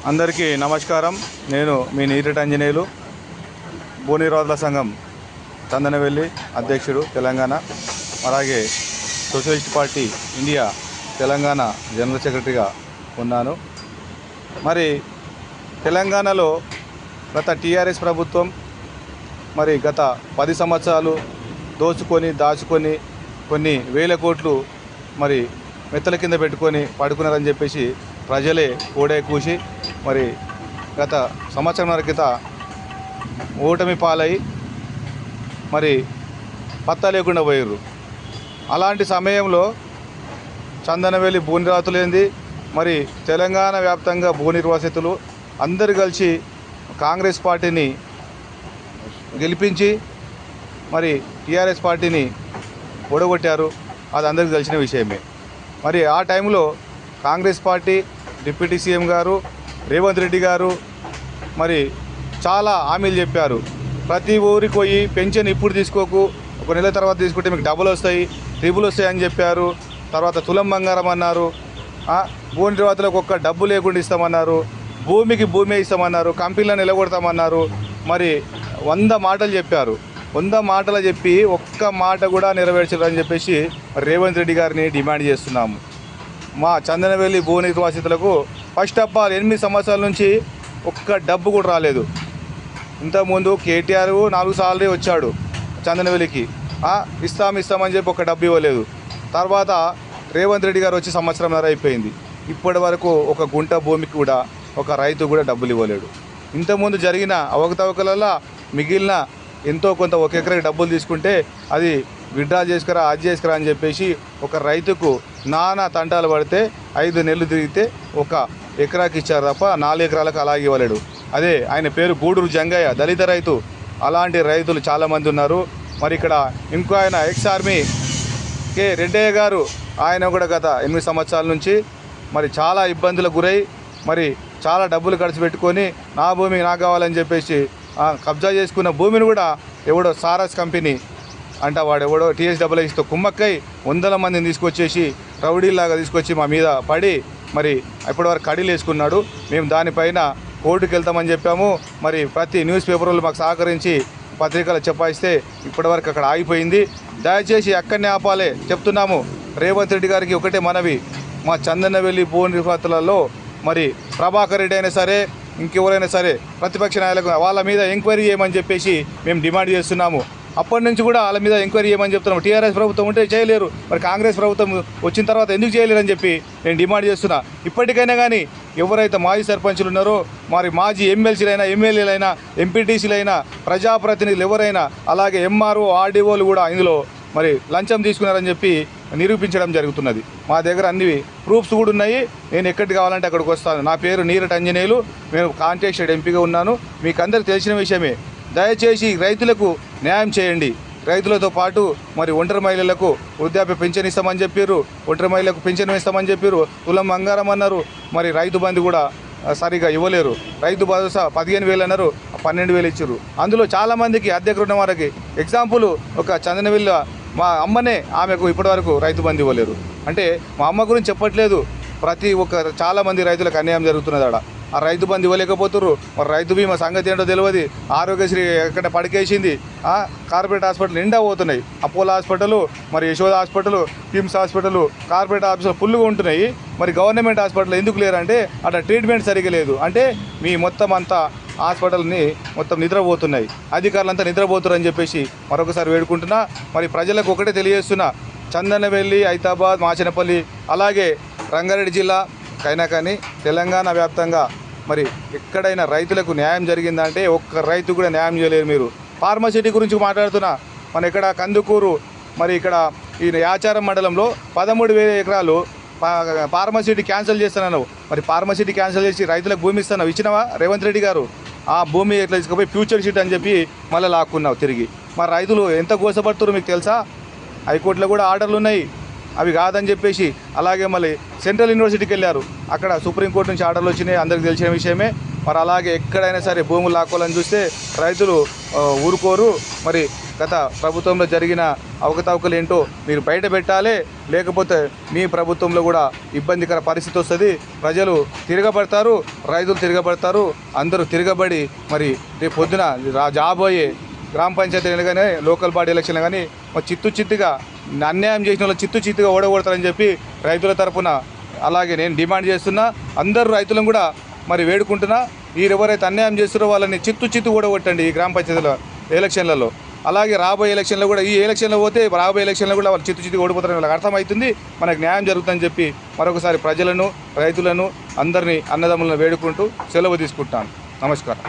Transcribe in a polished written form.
అందరికీ నమస్కారం. నేను మీ నీరటి ఆంజనేయులు, భూనిరోధుల సంఘం చందనవెల్లి అధ్యక్షుడు తెలంగాణ, అలాగే socialist party India Telangana general సెక్రటరీగా ఉన్నాను. మరి తెలంగాణలో గత టీఆర్ఎస్ ప్రభుత్వం మరి గత 10 సంవత్సరాలు దాచుకొని కొన్ని వేల కోట్లు మరి మెత్తల కింద పెట్టుకొని పడుకున్నారని చెప్పేసి ప్రజలే ఓడే కూసి మరి గత సంవత్సరంన్నర క్రితం ఓటమి పాలై మరి పత్తా లేకుండా పోయారు. అలాంటి సమయంలో చందనవెల్లి భూనిరాతులేంది మరి తెలంగాణ వ్యాప్తంగా భూ నిర్వాసితులు అందరు కలిసి కాంగ్రెస్ పార్టీని గెలిపించి మరి టీఆర్ఎస్ పార్టీని ఓడగొట్టారు. అది అందరికీ తెలిసిన విషయమే. మరి ఆ టైంలో కాంగ్రెస్ పార్టీ డిప్యూటీ సీఎం గారు రేవంత్ రెడ్డి గారు మరి చాలా హామీలు చెప్పారు. ప్రతి ఊరికి పోయి పెన్షన్ ఇప్పుడు తీసుకోకు, ఒక నెల తర్వాత తీసుకుంటే మీకు డబుల్ వస్తాయి, ట్రిబుల్ వస్తాయి అని చెప్పారు. తర్వాత తులం బంగారం అన్నారు, భూ నిర్వాతులకు ఒక్క డబ్బు లేకుండా ఇస్తామన్నారు, భూమికి భూమి ఇస్తామన్నారు, కంపెనీలను నిలగొడతామన్నారు. మరి 100 మాటలు చెప్పారు. 100 మాటలు చెప్పి ఒక్క మాట కూడా నెరవేర్చారని చెప్పేసి రేవంత్ రెడ్డి గారిని డిమాండ్ చేస్తున్నాము. మా చందనవెల్లి భూ నిర్వాసితులకు ఫస్ట్ ఆఫ్ ఆల్ 8 సంవత్సరాల నుంచి ఒక్క డబ్బు కూడా రాలేదు. ఇంతకుముందు కేటీఆర్ 4 సార్లు వచ్చాడు చందనవెల్లికి, ఇస్తామని చెప్పి ఒక డబ్బు ఇవ్వలేదు. తర్వాత రేవంత్ రెడ్డి గారు వచ్చి సంవత్సరంన్నర అయిపోయింది. ఇప్పటి వరకు ఒక గుంట భూమికి కూడా ఒక రైతు కూడా డబ్బులు ఇవ్వలేడు. ఇంతకుముందు జరిగిన అవకతవకలలో మిగిలిన ఎంతో కొంత 1 ఎకరాకి డబ్బులు తీసుకుంటే అది విత్డ్రా చేసుకురా, అది చేసుకురా అని చెప్పేసి ఒక రైతుకు నానా తంటాలు పడితే 5 నెలలు తిరిగితే 1 ఎకరాకి ఇచ్చారు తప్ప 4 ఎకరాలకు అలాగే ఇవ్వలేడు. అదే ఆయన పేరు గూడూరు జంగయ్య, దళిత రైతు. అలాంటి రైతులు చాలామంది ఉన్నారు. మరి ఇక్కడ ఇంకో ఆయన ఎక్స్ ఆర్మీ కే రెడ్డయ్య గారు, ఆయన కూడా గత 8 సంవత్సరాల నుంచి మరి చాలా ఇబ్బందులకు గురై మరి చాలా డబ్బులు ఖర్చు పెట్టుకొని నా భూమి నాకు కావాలని చెప్పేసి కబ్జా చేసుకున్న భూమిని కూడా ఎవడో సారస్ కంపెనీ అంట వాడెవడో TSSSతో కుమ్మక్కై 100 మందిని తీసుకొచ్చేసి రౌడీలాగా తీసుకొచ్చి మా మీద పడి మరి ఇప్పటివరకు కడీలు వేసుకున్నాడు. మేము దానిపైన కోర్టుకు వెళ్తామని చెప్పాము. మరి ప్రతి న్యూస్ పేపర్లు మాకు సహకరించి పత్రికలు చెప్పాయిస్తే ఇప్పటివరకు అక్కడ ఆగిపోయింది. దయచేసి అక్కడనే ఆపాలే చెప్తున్నాము. రేవంత్ రెడ్డి గారికి ఒకటే మనవి, మా చందనవెల్లి భూ నిర్వాతులలో మరి ప్రభాకర్ రెడ్డి అయినా సరే ఇంకెవరైనా సరే ప్రతిపక్ష నాయకులు వాళ్ళ మీద ఎంక్వైరీ చేయమని చెప్పేసి మేము డిమాండ్ చేస్తున్నాము. అప్పటి నుంచి కూడా వాళ్ళ మీద ఎంక్వైరీ చేయమని చెప్తున్నాము. టీఆర్ఎస్ ప్రభుత్వం ఉంటే చేయలేరు, మరి కాంగ్రెస్ ప్రభుత్వం వచ్చిన తర్వాత ఎందుకు చేయలేరు అని చెప్పి నేను డిమాండ్ చేస్తున్నా. ఇప్పటికైనా కానీ ఎవరైతే మాజీ సర్పంచులు ఉన్నారో మరి మాజీ ఎమ్మెల్సీలైనా ఎమ్మెల్యేలైనా ఎంపీటీసీలైనా ప్రజాప్రతినిధులు ఎవరైనా అలాగే ఎంఆర్ఓ ఆర్డీఓలు కూడా ఇందులో మరి లంచం తీసుకున్నారని చెప్పి నిరూపించడం జరుగుతున్నది. మా దగ్గర అన్ని ప్రూఫ్స్ కూడా ఉన్నాయి. నేను ఎక్కడికి కావాలంటే అక్కడికి వస్తాను. నా పేరు నీరటి ఆంజనేయులు, నేను కాంటెస్టెడ్ ఎంపీగా ఉన్నాను. మీకు అందరికీ తెలిసిన విషయమే. దయచేసి రైతులకు న్యాయం చేయండి. రైతులతో పాటు మరి ఒంటరి మహిళలకు వృద్ధాప్య పెన్షన్ ఇస్తామని చెప్పారు, ఒంటరి మహిళలకు పెన్షన్ ఇస్తామని చెప్పారు, తులం బంగారం అన్నారు. మరి రైతు బంధు కూడా సరిగా ఇవ్వలేరు. రైతు భరోసా 15,000 అన్నారు, 12,000 ఇచ్చారు. అందులో చాలామందికి అద్దెకు ఉన్న వారికి ఎగ్జాంపుల్ ఒక చందనవెల్లి మా అమ్మనే, ఆమెకు ఇప్పటివరకు రైతు బంధు ఇవ్వలేరు. అంటే మా అమ్మ గురించి చెప్పట్లేదు, ప్రతి ఒక్క చాలామంది రైతులకు అన్యాయం జరుగుతున్నది. ఆడ ఆ రైతు బంధు ఇవ్వలేకపోతున్నారు. మరి రైతు బీమా సంగతి ఏంటో తెలియదు. ఆరోగ్యశ్రీ ఎక్కడ పడికేసింది. కార్పొరేట్ హాస్పిటల్ నిండా పోతున్నాయి. అపోలో హాస్పిటల్, మరి Yashoda hospital, KIMS hospital, corporate hospital ఫుల్గా ఉంటున్నాయి. మరి గవర్నమెంట్ హాస్పిటల్ ఎందుకు లేరంటే అక్కడ ట్రీట్మెంట్ సరిగ్గా లేదు. అంటే మీ మొత్తం అంతా హాస్పిటల్ని మొత్తం నిద్రపోతున్నాయి, అధికారులంతా నిద్రపోతున్నారని చెప్పేసి మరొకసారి వేడుకుంటున్నా. మరి ప్రజలకు ఒకటే తెలియజేస్తున్నా, చందనవెల్లి, హైదరాబాద్, మాచనపల్లి అలాగే రంగారెడ్డి జిల్లా కైనా కానీ తెలంగాణ వ్యాప్తంగా మరి ఎక్కడైనా రైతులకు న్యాయం జరిగిందంటే ఒక్క రైతు కూడా న్యాయం చేయలేరు. మీరు ఫార్మసిటీ గురించి మాట్లాడుతున్నా, మన ఇక్కడ కందుకూరు మరి ఇక్కడ ఈ యాచారం మండలంలో 13,000 ఎకరాలు ఫార్మసిటీ క్యాన్సిల్ చేస్తున్నావు. మరి ఫార్మసిటీ క్యాన్సిల్ చేసి రైతులకు భూమి ఇస్తున్నావు, ఇచ్చినావా రేవంత్ రెడ్డి గారు? ఆ భూమి ఎట్లా తీసుకుపోయి ఫ్యూచర్ షీట్ అని చెప్పి మళ్ళీ లాక్కున్నావు తిరిగి. మరి రైతులు ఎంత గోసపడుతున్నారు మీకు తెలుసా? హైకోర్టులో కూడా ఆర్డర్లు ఉన్నాయి. అవి కాదని చెప్పేసి అలాగే మళ్ళీ సెంట్రల్ యూనివర్సిటీకి వెళ్ళారు. అక్కడ సుప్రీంకోర్టు నుంచి ఆర్డర్లు వచ్చినాయి, అందరికీ తెలిసిన విషయమే. మరి అలాగే ఎక్కడైనా సరే భూములు లాక్కోవాలని చూస్తే రైతులు ఊరుకోరు. మరి గత ప్రభుత్వంలో జరిగిన అవకతవకలు ఏంటో మీరు బయట పెట్టాలి, లేకపోతే మీ ప్రభుత్వంలో కూడా ఇబ్బందికర పరిస్థితి వస్తుంది. ప్రజలు తిరగబడతారు, రైతులు తిరగబడతారు, అందరూ తిరగబడి మరి రేపు పొద్దున రాబోయే గ్రామ పంచాయతీలు కానీ లోకల్ బాడీ ఎలక్షన్లు కానీ చిత్తుగా అన్యాయం చేసిన వాళ్ళు చిత్తుగా ఓడగొడతారని చెప్పి రైతుల తరపున అలాగే నేను డిమాండ్ చేస్తున్నా. అందరూ రైతులను కూడా మరి వేడుకుంటున్నా, మీరు ఎవరైతే అన్యాయం చేస్తారో వాళ్ళని చిత్తు ఓడగొట్టండి ఈ గ్రామ పంచాయతీల ఎలక్షన్లలో. అలాగే రాబోయే ఎలక్షన్లో కూడా ఈ ఎలక్షన్లో పోతే రాబోయే ఎలక్షన్లో కూడా వాళ్ళు చిత్తు ఓడిపోతారని వాళ్ళకి అర్థమవుతుంది. మనకు న్యాయం జరుగుతుందని చెప్పి మరొకసారి ప్రజలను రైతులను అందరినీ అన్నదమ్ములను వేడుకుంటూ సెలవు తీసుకుంటాను. నమస్కారం.